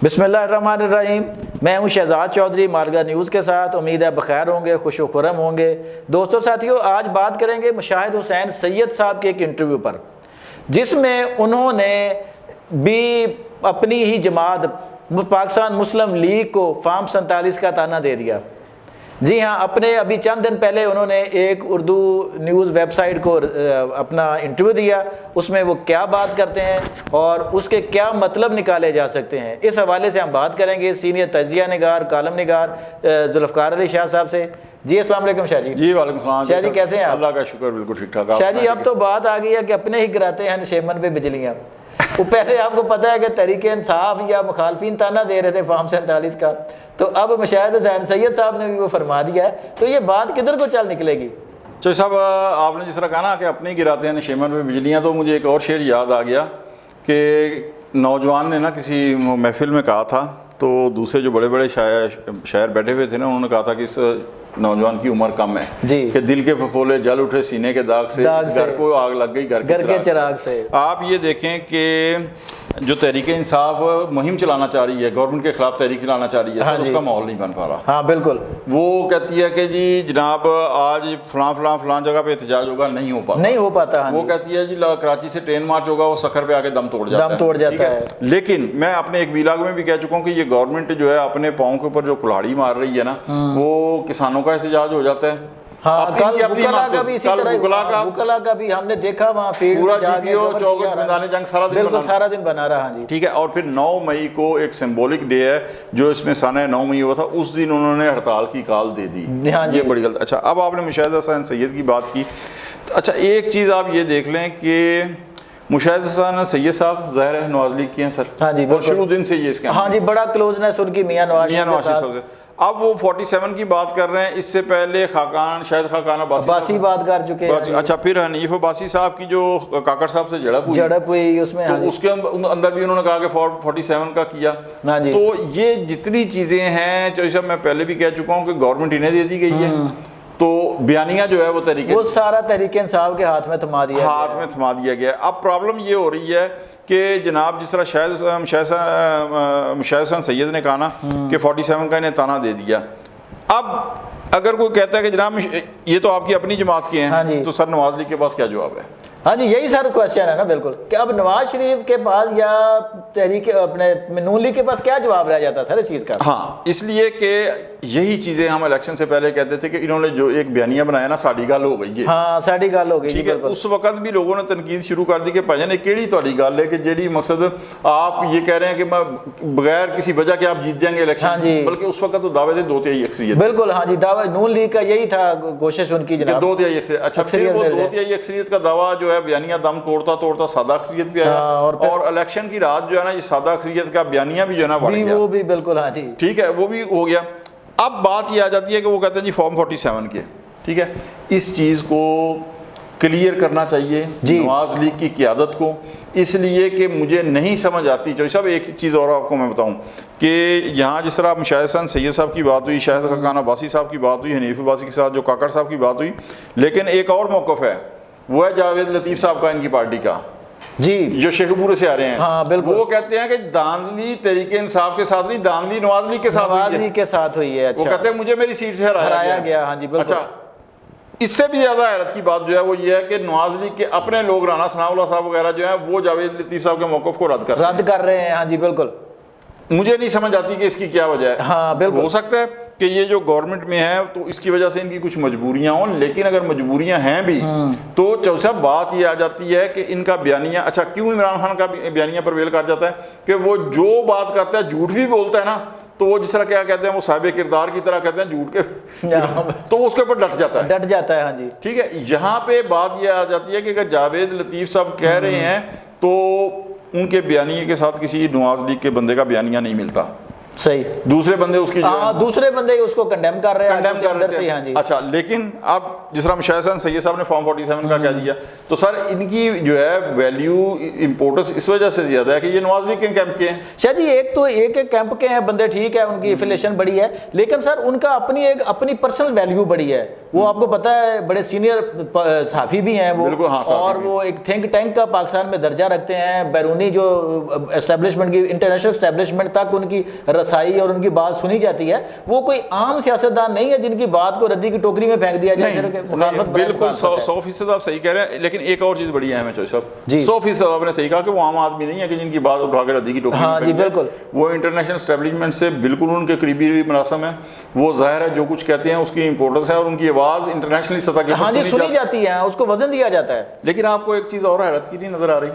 بسم اللہ الرحمن الرحیم۔ میں ہوں شہزاد چودھری مارگا نیوز کے ساتھ۔ امید ہے بخیر ہوں گے، خوش و خرم ہوں گے۔ دوستو ساتھیو، آج بات کریں گے مشاہد حسین سید صاحب کے ایک انٹرویو پر، جس میں انہوں نے بھی اپنی ہی جماعت پاکستان مسلم لیگ کو فارم 47 کا تانا دے دیا۔ جی ہاں، اپنے ابھی چند دن پہلے انہوں نے ایک اردو نیوز ویب سائٹ کو اپنا انٹرویو دیا، اس میں وہ کیا بات کرتے ہیں اور اس کے کیا مطلب نکالے جا سکتے ہیں، اس حوالے سے ہم بات کریں گے سینئر تجزیہ نگار، کالم نگار ذوالفقار علی شاہ صاحب سے۔ جی السلام علیکم شاہ جی۔ جی وعلیکم السلام شاہ جی کیسے ہیں آپ؟ اللہ کا شکر، بالکل ٹھیک ٹھاک۔ شاہ جی اب تو بات آ گئی ہے کہ اپنے ہی گراتے ہیں نشیمن پہ بجلیاں۔ وہ پہلے آپ کو پتہ ہے کہ تحریک انصاف یا مخالفین تانا دے رہے تھے فارم 47 کا، تو اب مشاہد حسین سید صاحب نے بھی وہ فرما دیا ہے، تو یہ بات کدھر کو چل نکلے گی؟ چوہدری صاحب، آپ نے جس طرح کہا نا کہ اپنے ہی گراتے ہیں نشیمن پہ بجلیاں، تو مجھے ایک اور شعر یاد آ گیا کہ نوجوان نے نا کسی محفل میں کہا تھا، تو دوسرے جو بڑے بڑے شاعر بیٹھے ہوئے تھے نا، انہوں نے کہا تھا کہ اس نوجوان کی عمر کم ہے جی، کہ دل کے پھپھولے جل اٹھے سینے کے داغ سے، اس گھر کو آگ لگ گئی گھر کے چراغ سے۔ آپ یہ دیکھیں کہ جو تحریک انصاف مہم چلانا چاہ رہی ہے، گورنمنٹ کے خلاف تحریک چلانا چاہ رہی ہے، سر اس کا ماحول نہیں بن پا رہا۔ ہاں بالکل، وہ کہتی ہے کہ جی جناب آج فلاں جگہ پہ احتجاج ہوگا، نہیں ہو پاتا۔ وہ کہتی ہے جی کراچی سے ٹرین مارچ ہوگا، وہ سکھر پہ آ کے دم توڑ جاتا ہے۔ لیکن میں اپنے ایک ویلاگ میں بھی کہہ چکا ہوں کہ یہ گورنمنٹ جو ہے اپنے پاؤں کے اوپر جو کلاڑی مار رہی ہے نا، وہ کسانوں کا احتجاج ہو جاتا ہے۔ ہاں، کل وکلا کا بھی اسی طرح، وکلا کا بھی ہم نے دیکھا وہاں فیلڈ پورا جی پی او چوکٹ میدان جنگ سارا دن بنا رہا۔ جی ٹھیک ہے، اور پھر 9 مئی کو ایک سمبولک ڈے ہے جو اس میں سانحہ 9 مئی ہوا تھا، اس دن انہوں نے ہڑتال کی کال دے دی۔ یہ بڑی غلط۔ اچھا، اب آپ نے مشاہد حسین سید کی بات کی، اچھا ایک چیز آپ یہ دیکھ لیں کہ مشاہد حسین سید صاحب ظاہر ہے نواز لیگ کی ہیں سر، ہاں جی، اور شروع دن سے یہ اس کے ہاں جی بڑا کلوزنس ان کی میاں نواز صاحب سے۔ اب وہ 47 کی بات کر رہے ہیں، اس سے پہلے شاید خاقان عباسی بات کر چکے ہیں۔ اچھا، پھر حنیف عباسی صاحب کی جو کاکڑ صاحب سے جھڑپ ہوئی اس میں، تو اس کے اندر بھی انہوں نے کہا کہ 47 کا کیا۔ تو یہ جتنی چیزیں ہیں چوہدری صاحب، میں پہلے بھی کہہ چکا ہوں کہ گورنمنٹ انہیں دے دی گئی ہے، تو بیانیہ جو ہے وہ وہ سارا تحریک انصاف کے ہاتھ میں تھما دیا گیا۔ اب پرابلم یہ ہو رہی ہے کہ جناب جس طرح مشاہد حسین سید نے کہا نا کہ 47 کا انہیں تانا دے دیا، اب اگر کوئی کہتا ہے کہ جناب یہ تو آپ کی اپنی جماعت کے ہیں، تو سر نواز لیگ کے پاس کیا جواب ہے؟ ہاں جی، یہی سر کوشچن ہے نا، بالکل، کہ اب نواز شریف کے پاس یا تحریک اپنے نون لیگ کے پاس کیا جواب رہ جاتا سر اس چیز کا؟ ہاں، اس لیے کہ یہی چیزیں ہم الیکشن سے پہلے کہتے تھے کہ انہوں نے جو ایک بیانیہ بنایا نا، ساڑی گل ہو گئی ہے۔ ہاں، ساڑی گل ہو گئی، ٹھیک ہے۔ اس وقت بھی لوگوں نے تنقید شروع کر دی کہ بھائی جان کیڑی تہاڈی گل ہے کہ جیڑی مقصد آپ یہ کہہ رہے ہیں کہ میں بغیر کسی وجہ کے آپ جیت جائیں گے الیکشن، بلکہ اس وقت تو دعوے تھے 2/3 اکثریت۔ بالکل، ہاں جی، دعویٰ نون لیگ کا یہی تھا، کوشش ان کی جناب 2/3 اکثریت۔ اچھا، پھر وہ 2/3 اکثریت کا دعویٰ جو ہے بیانیہ دم توڑتا سادہ اکثریت بھی آیا، اور الیکشن کی رات جو ہے نا یہ سادہ اکثریت کا بیانیہ بھی جو ہے نا بڑھ گیا، وہ بھی بالکل، ہاں جی ٹھیک ہے، وہ بھی ہو گیا۔ اب بات یہ آ جاتی ہے کہ وہ کہتے ہیں جی فارم 47 کے، ٹھیک ہے، اس چیز کو کلیئر کرنا چاہیے نواز لیگ کی قیادت کو، اس لیے کہ مجھے نہیں سمجھ آتی۔ چوہدری صاحب ایک چیز اور آپ کو میں بتاؤں کہ یہاں جس طرح مشاہد حسین سید صاحب کی بات ہوئی، شاہد خاقان عباسی صاحب کی بات ہوئی، حنیف عباسی کے ساتھ جو کاکڑ صاحب کی بات ہوئی، لیکن ایک اور موقف ہے، وہ ہے جاوید لطیف صاحب کا، ان کی پارٹی کا، جی، جو شیخ پورے سے آ رہے ہیں۔ وہ کہتے ہیں کہ دانلی تحریک انصاف کے ساتھ نہیں، دانلی نواز لیگ کے ساتھ ہوئی ہے۔ وہ کہتے ہیں مجھے میری سیٹ سے ہرایا گیا۔ ہاں جی، اچھا، اس سے بھی زیادہ حیرت کی بات جو ہے وہ یہ ہے کہ نواز لیگ کے اپنے لوگ رانا ثناء اللہ صاحب وغیرہ جو ہیں وہ جاوید لطیف صاحب کے موقف کو رد کر رہے ہیں۔ ہاں جی بالکل، مجھے نہیں سمجھ آتی کہ اس کی کیا وجہ ہے۔ ہاں بالکل، ہو سکتا ہے کہ یہ جو گورنمنٹ میں ہے تو اس کی وجہ سے ان کی کچھ مجبوریاں ہوں، لیکن اگر مجبوریاں ہیں بھی تو چوہدری صاحب بات یہ آ جاتی ہے کہ ان کا بیانیہ، اچھا کیوں عمران خان کا بیانیہ پرویل کر جاتا ہے کہ وہ جو بات کرتا ہے جھوٹ بھی بولتا ہے نا، تو وہ جس طرح کیا کہتے ہیں وہ صاحب کردار کی طرح کہتے ہیں جھوٹ کے، تو وہ اس کے اوپر ڈٹ جاتا ہے۔ ہاں جی ٹھیک ہے، یہاں پہ بات یہ آ جاتی ہے کہ اگر جاوید لطیف صاحب کہہ رہے ہیں تو ان کے بیانیے کے ساتھ کسی نواز لیگ کے بندے کا بیانیہ نہیں ملتا، صحیح, دوسرے بندے اس کی دوسرے بندے اس کو کنڈیم کر رہے ہیں. ہاں جی. اچھا, لیکن اب جس طرح مشاہد حسین سید صاحب نے فارم 47 کا کہہ دیا, تو سر ان کی جو ہے ویلیو امپورٹنس اس وجہ سے زیادہ ہے کہ یہ نواز لیگ کے کیمپ کے ہیں. شاہ جی ایک تو ایک کیمپ کے ہیں بندے, ٹھیک ہے, ان کی افیلیشن بڑی ہے, لیکن سر ان کا اپنی پرسنل ویلیو بڑی ہے. وہ آپ کو پتا ہے بڑے سینئر صحافی بھی ہیں وہ, اور وہ ایک تھنک ٹینک کا پاکستان میں درجہ رکھتے ہیں. بیرونی جو اسٹیبلشمنٹ کی, انٹرنیشنل اسٹیبلشمنٹ تک ان کی رسائی اور ان کی بات سنی جاتی ہے. وہ کوئی عام سیاستدان نہیں ہے جن کی بات کو ردی کی ٹوکری میں پھینک دیا جائے. بالکل 100% آپ صحیح کہہ رہے ہیں, لیکن ایک اور چیز بڑی اہم ہے چوہے صاحب, 100% آپ نے صحیح کہا کہ وہ عام آدمی نہیں ہے کہ جن کی بات اٹھا کے ردی کی ٹوکری میں پھینک دیا. وہ انٹرنیشنل اسٹیبلشمنٹ سے بالکل ان کے قریبی ملازم ہیں. وہ ظاہر ہے جو کچھ کہتے ہیں اس کی امپورٹنس ہے, اور ان کی آواز انٹرنیشنلی سطح کے سنی جاتی ہے, اس کو وزن دیا جاتا ہے. لیکن آپ کو ایک چیز اور حیرت کی نہیں نظر آ رہی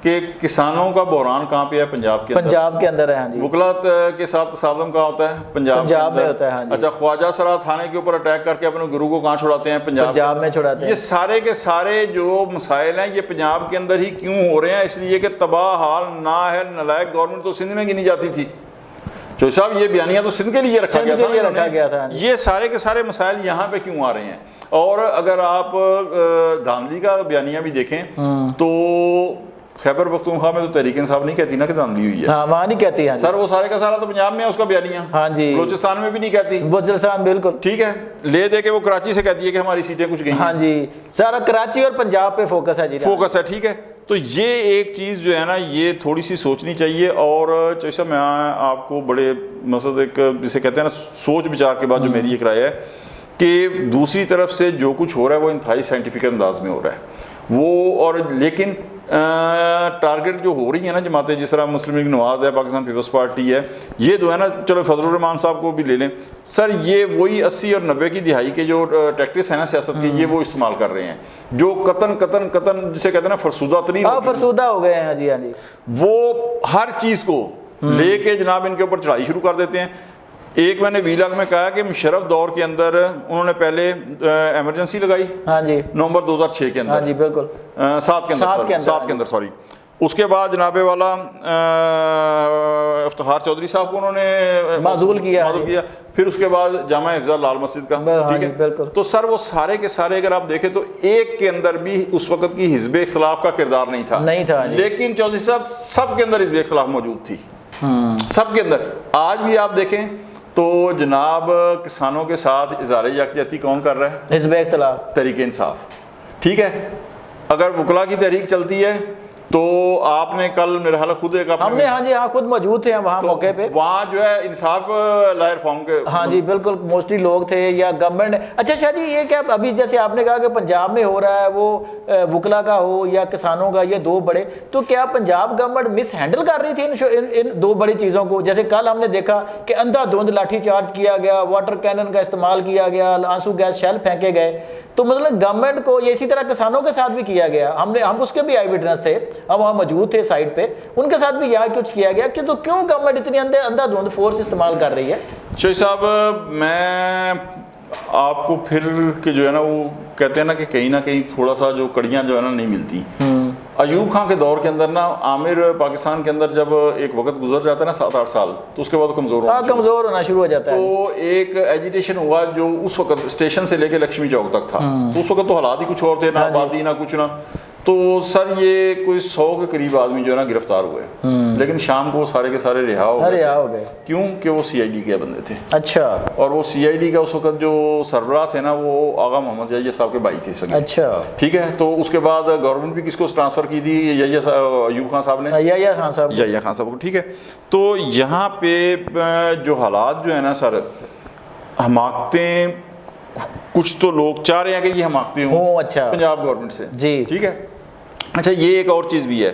کہ کسانوں کا بحران کہاں پہ ہے؟ پنجاب کے اندر ہے. ہاں جی. وکلات کے ساتھ تصادم کہاں ہوتا ہے؟ پنجاب میں ہوتا ہے. اچھا, خواجہ سرا تھانے کے اوپر اٹیک کر کے اپنے گرو کو کہاں چھڑاتے ہیں؟ پنجاب میں چھڑاتے ہیں. یہ سارے کے سارے جو مسائل ہیں یہ پنجاب کے اندر ہی کیوں ہو رہے ہیں؟ اس لیے کہ تباہ حال نااہل نالائق گورنمنٹ تو سندھ میں گنی جاتی تھی. جو صاحب یہ بیانیہ تو سندھ کے لیے رکھا گیا تھا. یہ سارے کے سارے مسائل یہاں پہ کیوں آ رہے ہیں؟ اور اگر آپ دھاندلی کا بیانیہ بھی دیکھیں تو خیبر پختونخوا میں تو تحریک انصاف نہیں کہتی نا کہ دھاندلی ہوئی ہے. ہاں, وہاں نہیں کہتی. سر وہ سارے کا سارا تو پنجاب میں ہے اس کا بیانیہ. ہاں جی. بلوچستان میں بھی نہیں کہتی. بلوچستان بالکل ٹھیک ہے, لے دے کے وہ کراچی سے کہتی ہے کہ ہماری سیٹیں کچھ گئی. ہاں جی, سارا کراچی اور پنجاب پہ فوکس ہے. جی فوکس ہے, ٹھیک ہے. تو یہ ایک چیز جو ہے نا یہ تھوڑی سی سوچنی چاہیے. اور جیسا میں آپ کو بڑے مقصد ایک جسے کہتے ہیں نا سوچ بچار کے بعد جو میری ایک رائے ہے کہ دوسری طرف سے جو کچھ ہو رہا ہے وہ انتہائی سائنٹیفک انداز میں ہو رہا ہے وہ, اور لیکن ٹارگٹ جو ہو رہی ہیں نا جماعتیں, جس طرح مسلم لیگ نواز ہے, پاکستان پیپلز پارٹی ہے, یہ جو ہے نا, چلو فضل الرحمان صاحب کو بھی لے لیں سر, یہ وہی 80 اور 90 کی دہائی کے جو ٹیکٹکس ہیں نا سیاست کے, یہ وہ استعمال کر رہے ہیں جو قطن جسے کہتے ہیں نا فرسودہ ترین فرسودہ ہو گئے ہیں. جی ہاں جی. وہ ہر چیز کو لے کے جناب ان کے اوپر چڑھائی شروع کر دیتے ہیں. ایک میں نے ویلاگ میں کہا کہ مشرف دور کے اندر انہوں نے پہلے ایمرجنسی لگائی. ہاں جی. نومبر 2006 کے اندر. ہاں جی بالکل. 7 کے اندر سوری. اس کے بعد جناب والا افتخار چودھری صاحب کو انہوں نے معزول کیا. پھر اس کے بعد جامع افضل لال مسجد کا. ٹھیک ہے. تو سر وہ سارے کے سارے اگر آپ دیکھیں تو ایک کے اندر بھی اس وقت کی حزب اختلاف کا کردار نہیں تھا. لیکن چودھری صاحب سب کے اندر حزب اختلاف موجود تھی, سب کے اندر. آج بھی آپ دیکھیں تو جناب کسانوں کے ساتھ اظہار یکجہتی کون کر رہا ہے؟ حزب اختلاف, تحریک انصاف. ٹھیک ہے. اگر وکلا کی تحریک چلتی ہے تو آپ نے کل میرا حال خود ایک ہم نے, ہاں جی ہاں خود موجود تھے وہاں موقع پہ, وہاں جو ہے انصاف لائر فارم کے. ہاں جی بالکل, موسٹلی لوگ تھے یا گورنمنٹ. اچھا شاہ جی یہ کیا ابھی جیسے آپ نے کہا کہ پنجاب میں ہو رہا ہے وہ وکلا کا ہو یا کسانوں کا, یہ دو بڑے, تو کیا پنجاب گورنمنٹ مس ہینڈل کر رہی تھی ان دو بڑی چیزوں کو؟ جیسے کل ہم نے دیکھا کہ اندھا دھند لاٹھی چارج کیا گیا, واٹر کینن کا استعمال کیا گیا, آنسو گیس شیل پھینکے گئے. تو مطلب گورنمنٹ کو یہ اسی طرح کسانوں کے ساتھ بھی کیا گیا. ہم اس کے بھی آئی وٹنس تھے, ہم وہاں موجود تھے سائٹ پہ, ان کے ساتھ بھی یہاں کچھ کیا گیا. کہ تو کیوں گورنمنٹ اتنی اندھا دھند فورس استعمال کر رہی ہے؟ شاہی صاحب میں آپ کو پھر کہ جو ہے نا وہ کہتے ہیں نا کہ کہیں نہ کہیں تھوڑا سا جو کڑیاں جو ہے نا نہیں ملتی. ایوب خان کے دور کے اندر نا عامر پاکستان کے اندر جب ایک وقت گزر جاتا ہے نا 7-8 سال, تو اس کے بعد کمزور ہونا شروع ہو جاتا ہے. تو ایک ایجیٹیشن ہوا جو اس وقت اسٹیشن سے لے کے لکشمی چوک تک تھا. تو اس وقت تو حالات ہی کچھ اور تھے, نہ آبادی نہ کچھ نہ. تو سر یہ کوئی 100 کے قریب آدمی جو ہے نا گرفتار ہوئے, لیکن شام کو وہ سارے کے سارے رہا ہو گئے. کیوں کہ وہ سی آئی ڈی کے بندے تھے. اچھا. اور وہ سی آئی ڈی کا اس وقت جو سربراہ تھے نا وہ آغا محمد یحییٰ صاحب کے بھائی تھے سگے. اچھا. ٹھیک ہے. تو اس کے بعد گورنمنٹ بھی کس کو ٹرانسفر کی تھی؟ ایوب خان صاحب نے. یحییٰ خان صاحب کو. ٹھیک ہے. تو یہاں پہ جو حالات جو ہے نا سر, حماقتیں کچھ تو لوگ چاہ رہے ہیں کہ یہ حماقتیں ہوں. اچھا. پنجاب گورنمنٹ سے. جی. ٹھیک ہے. اچھا یہ ایک اور چیز بھی ہے,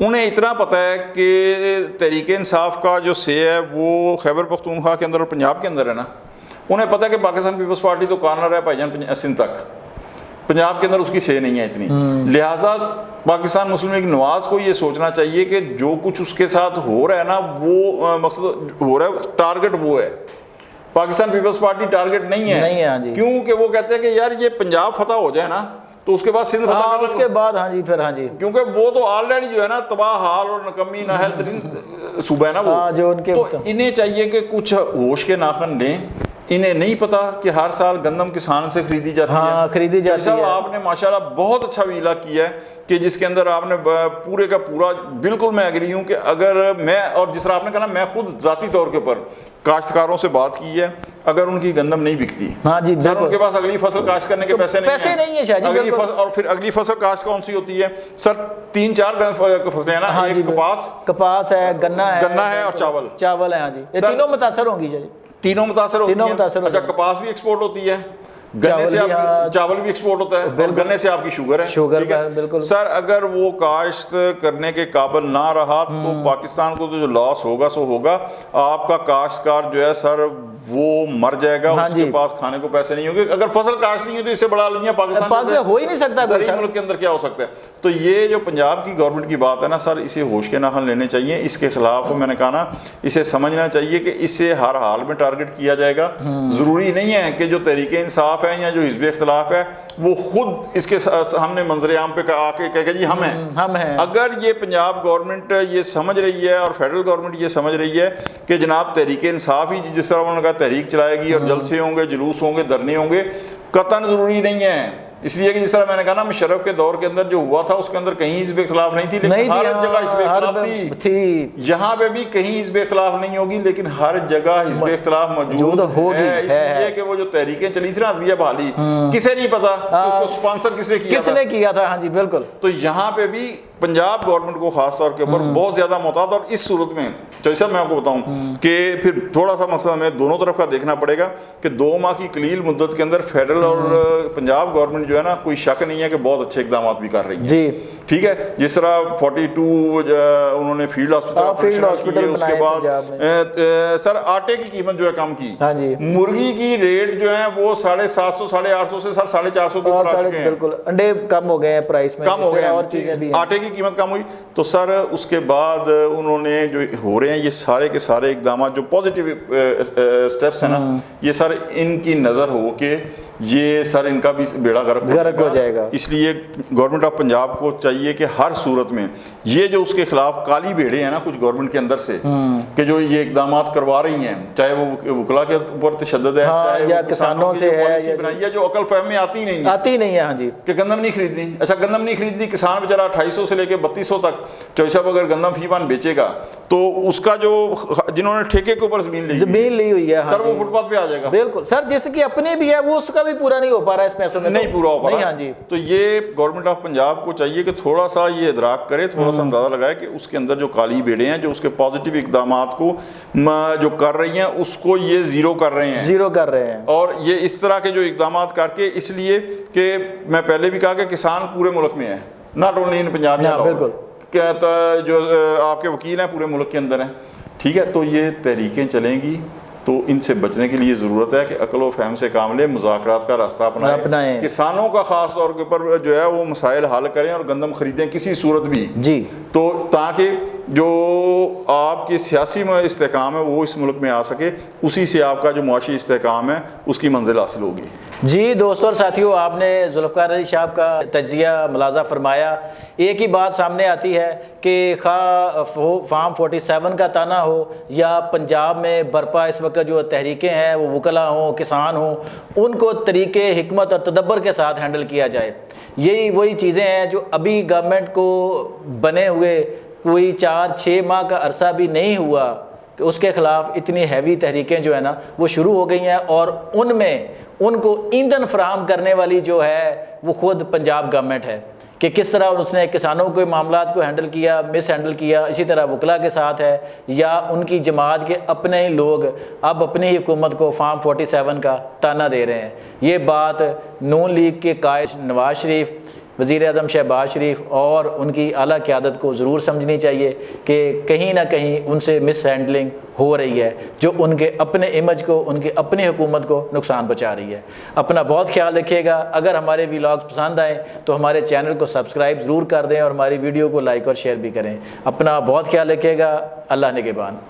انہیں اتنا پتہ ہے کہ تحریک انصاف کا جو سے ہے وہ خیبر پختونخوا کے اندر اور پنجاب کے اندر ہے نا, انہیں پتہ ہے کہ پاکستان پیپلز پارٹی تو کارنر ہے بھائی جان سندھ تک, پنجاب کے اندر اس کی سے نہیں ہے اتنی. لہٰذا پاکستان مسلم لیگ نواز کو یہ سوچنا چاہیے کہ جو کچھ اس کے ساتھ ہو رہا ہے نا وہ مقصد ہو رہا ہے, ٹارگٹ وہ ہے. پاکستان پیپلز پارٹی ٹارگٹ نہیں ہے. کیوں کہ وہ کہتے ہیں کہ یار یہ پنجاب فتح ہو جائے نا تو اس کے بعد سندھ فتح کر اس کے بعد ہاں جی پھر ہاں جی، کیونکہ وہ تو آلریڈی جو ہے نا تباہ حال اور نکمی نااہل ترین صوبہ ہے نا وہ، جو ان کے تو انہیں چاہیے کہ کچھ ہوش کے ناخن لیں. انہیں نہیں پتا کہ ہر سال گندم کسان سے خریدی جاتی ہے. خریدی جاتی ہے. آپ نے ماشاءاللہ بہت اچھا ویلا کیا ہے کہ جس کے اندر آپ نے پورے کا پورا، بالکل میں ایگری ہوں کہ اگر میں، اور جس طرح آپ نے کہا نا، میں خود ذاتی طور کے اوپر کاشتکاروں سے بات کی ہے، اگر ان کی گندم نہیں بکتی ہاں جی سر، ان کے پاس اگلی فصل کاشت کرنے کے پیسے نہیں ہیں شاہ جی. اگلی فصل، اور پھر اگلی فصل کاشت کون سی ہوتی ہے سر؟ 3-4 فصلیں ہیں نا، ایک کپاس ہے، گنا ہے اور چاول ہے. ہاں جی، یہ تینوں متاثر ہوں گی جی، تینوں متاثر ہوتی ہیں. اچھا، کپاس بھی ایکسپورٹ ہوتی ہے، گنے سے چاول بھی ایکسپورٹ ہوتا ہے، اور گنے سے آپ کی شوگر ہے. بالکل سر، اگر وہ کاشت کرنے کے قابل نہ رہا تو پاکستان کو تو جو لاس ہوگا سو ہوگا. آپ کا کاشتکار جو ہے سر وہ مر جائے گا، اس کے پاس کھانے کو پیسے نہیں ہوں گے. اگر فصل کاشت نہیں ہوتی، اس سے بڑا المیہ پاکستان ہو ہی نہیں سکتا، زرعی ملک کے اندر کیا ہو سکتا ہے. تو یہ جو پنجاب کی گورنمنٹ کی بات ہے نا سر، اسے ہوش کے ناخن لینے چاہیے. اس کے خلاف میں نے کہا نا، اسے سمجھنا چاہیے کہ اسے ہر حال میں ٹارگٹ کیا جائے گا. ضروری نہیں ہے کہ جو تحریک انصاف ہے یا جو حزب اختلاف ہے وہ خود اس کے سامنے منظر عام پہ آ کے کہے جی ہم ہیں. اگر یہ پنجاب گورنمنٹ یہ سمجھ رہی ہے اور فیڈرل گورنمنٹ یہ سمجھ رہی ہے کہ جناب تحریک انصاف ہی جس طرح انہوں نے کہا تحریک چلائے گی اور جلسے ہوں گے، جلوس ہوں گے، دھرنے ہوں گے، قطعاً ضروری نہیں ہے. اس لیے کہ جس طرح میں نے کہا نا، مشرف کے دور کے اندر جو ہوا تھا اس کے اندر کہیں حزب اختلاف نہیں تھی، لیکن ہر جگہ حزب اختلاف تھی. یہاں پہ بھی کہیں حزب اختلاف نہیں ہوگی، لیکن ہر جگہ حزب اختلاف موجود ہے. اس لیے کہ وہ جو تحریکیں چلی تھی نا عدلیہ بحالی، کسے نہیں پتا کہ اس کو سپانسر کس نے کیا تھا. ہاں جی بالکل. تو یہاں پہ بھی پنجاب گورنمنٹ کو خاص طور کے اوپر بہت زیادہ محتاط. اور اس صورت میں جیسا میں آپ کو بتاؤں کہ پھر تھوڑا سا مقصد ہمیں دونوں طرف کا دیکھنا پڑے گا کہ 2 ماہ کی قلیل مدت کے اندر فیڈرل اور پنجاب گورنمنٹ جو ہے نا، کوئی شک نہیں ہے کہ بہت اچھے اقدامات بھی کر رہی ہیں جی. ٹھیک ہے. جس طرح 42 انہوں نے فیلڈ ہاسپٹل کیے. اس کے بعد سر آٹے کی قیمت جو ہے کم کی. مرغی کی ریٹ جو ہے وہ 750 850 سے سر 450 کے اوپر آ چکے ہیں. بالکل. انڈے کم ہو گئے ہیں پرائس میں، کم ہو گئے ہیں، اور چیزیں بھی آٹے کی قیمت کم ہوئی. تو سر اس کے بعد انہوں نے جو ہو رہے ہیں یہ سارے کے سارے اقدامات جو پازیٹیو سٹیپس ہیں نا، یہ سر ان کی نظر ہو کہ یہ سر ان کا بھی بیڑا غرق ہو جائے گا. اس لیے گورنمنٹ آف پنجاب کو چاہیے کہ ہر صورت میں یہ جو اس کے خلاف کالی بھیڑیں ہیں نا کچھ گورنمنٹ کے اندر سے کہ جو یہ اقدامات کروا رہی ہیں، چاہے وہ وکلا کے اوپر تشدد ہے، چاہے وہ کسانوں کی پالیسی بنائی ہے جو عقل فہم میں آتی نہیں ہے. ہاں جی، کہ گندم نہیں خریدنی. اچھا، گندم نہیں خریدنی، کسان بیچارہ 2800 سے لے کے 3200 تک چوئی صاحب اگر گندم فی من بیچے گا تو اس کا جو جنہوں نے ٹھیکے کے اوپر زمین لی ہوئی ہے سر وہ فٹ پاتھ پہ آ جائے گا. بالکل سر، جس کی اپنی بھی ہے وہ اس کا بھی پورا نہیں ہو پا رہا ہے، اس پیسوں میں نہیں پورا ہو پا رہا. تو یہ گورنمنٹ آف پنجاب کو چاہیے کہ تھوڑا سا یہ ادراک کرے، تھوڑا سا اندازہ لگائے کہ اس کے اندر جو کالی بھیڑیں ہیں جو اس کے پازیٹیو اقدامات کو جو کر رہی ہیں اس کو یہ زیرو کر رہے ہیں. اور یہ اس طرح کے جو اقدامات کر کے، اس لیے کہ میں پہلے بھی کہا کہ کسان پورے ملک میں ہے، ناٹ اونلی ان پنجاب یا لاہور، جو آپ کے وکیل ہیں پورے ملک کے اندر ہیں. ٹھیک ہے. تو یہ تحریکیں چلیں گی تو ان سے بچنے کے لیے ضرورت ہے کہ عقل و فہم سے کام لیں، مذاکرات کا راستہ اپنائیں، کسانوں کا خاص طور کے اوپر جو ہے وہ مسائل حل کریں اور گندم خریدیں کسی صورت بھی جی. تو تاکہ جو آپ کی سیاسی استحکام ہے وہ اس ملک میں آ سکے، اسی سے آپ کا جو معاشی استحکام ہے اس کی منزل حاصل ہوگی. جی دوستوں اور ساتھیوں، آپ نے ذوالفقار علی صاحب کا تجزیہ ملاحظہ فرمایا. ایک ہی بات سامنے آتی ہے کہ خواہ فارم 47 کا تانا ہو یا پنجاب میں برپا اس وقت جو تحریکیں ہیں وہ وکلا ہوں، کسان ہوں، ان کو طریقے حکمت اور تدبر کے ساتھ ہینڈل کیا جائے. یہی وہی چیزیں ہیں جو ابھی گورنمنٹ کو بنے ہوئے کوئی 4-6 ماہ کا عرصہ بھی نہیں ہوا کہ اس کے خلاف اتنی ہیوی تحریکیں جو ہے نا وہ شروع ہو گئی ہیں، اور ان میں ان کو ایندھن فراہم کرنے والی جو ہے وہ خود پنجاب گورنمنٹ ہے کہ کس طرح اس نے کسانوں کے معاملات کو ہینڈل کیا، مس ہینڈل کیا. اسی طرح وکلا کے ساتھ ہے، یا ان کی جماعت کے اپنے ہی لوگ اب اپنی ہی حکومت کو فارم 47 کا تانا دے رہے ہیں. یہ بات نون لیگ کے قائد نواز شریف، وزیر اعظم شہباز شریف اور ان کی اعلیٰ قیادت کو ضرور سمجھنی چاہیے کہ کہیں نہ کہیں ان سے مس ہینڈلنگ ہو رہی ہے جو ان کے اپنے امیج کو، ان کی اپنی حکومت کو نقصان پہنچا رہی ہے. اپنا بہت خیال رکھیے گا. اگر ہمارے ولاگز پسند آئیں تو ہمارے چینل کو سبسکرائب ضرور کر دیں اور ہماری ویڈیو کو لائک اور شیئر بھی کریں. اپنا بہت خیال رکھیے گا. اللہ نگہبان.